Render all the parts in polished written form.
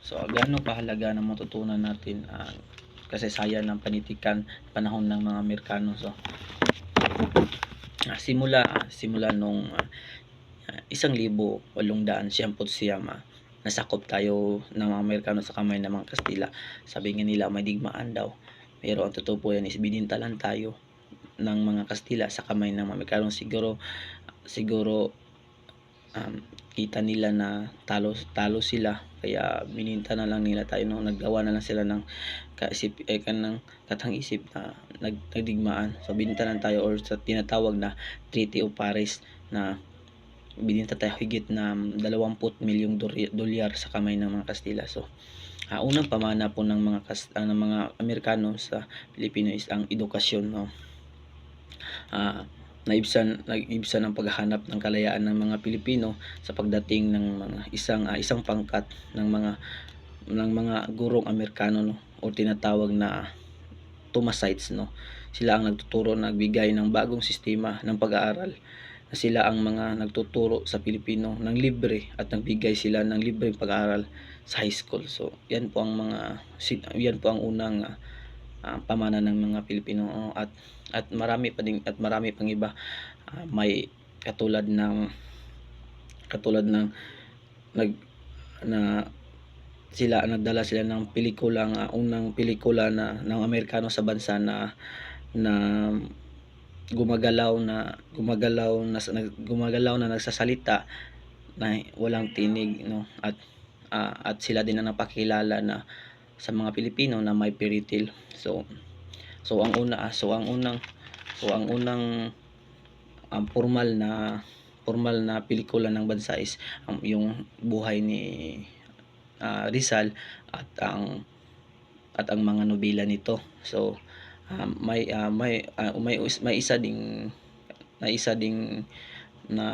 So gaano kahalaga na matutunan natin ang kasaysayan ng panitikan panahon ng mga Amerikano. So simula nung 1800 nasakop tayo ng mga Amerikano sa kamay ng mga Kastila. Sabi nga nila may digmaan daw, pero ang totoo po yan is bininta lang tayo ng mga Kastila sa kamay ng mga Amerikano. Siguro kita nila na talo sila, kaya bininta na lang nila tayo, no? Naggawa na lang sila ng kanang katang-isip na nagdigmaan. So bininta lang tayo, or sa tinatawag na Treaty of Paris, na bininta tayo higit na 20 milyong dolyar sa kamay ng mga Kastila. So unang pamana po ng mga Amerikano sa Pilipino is ang edukasyon, no? Naibsan ang paghahanap ng kalayaan ng mga Pilipino sa pagdating ng mga isang pangkat ng mga gurong Amerikano, no, o tinatawag na Thomasites, no. Sila ang nagtuturo, nagbigay ng bagong sistema ng pag-aaral, na sila ang mga nagtuturo sa Pilipino ng libre, at nagbigay sila ng libreng pag-aaral sa high school. So yan po ang unang pamana ng mga Pilipino, at marami pang iba. May katulad ng nagdala sila ng unang pelikula ng Amerikano sa bansa na gumagalaw na nagsasalita na walang tinig, no, at sila din ang napakilala na sa mga Pilipino na may fairy tale. So ang unang formal na pelikula ng bansa is yung buhay ni Rizal at ang mga nobela nito. So may isa ding na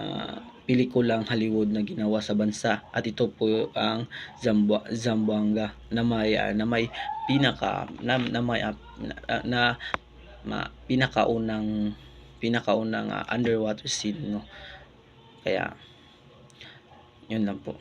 pelikulang Hollywood na ginawa sa bansa, at ito po ang Zamboanga, na may pinakaunang underwater scene, no. Kaya yun lang po.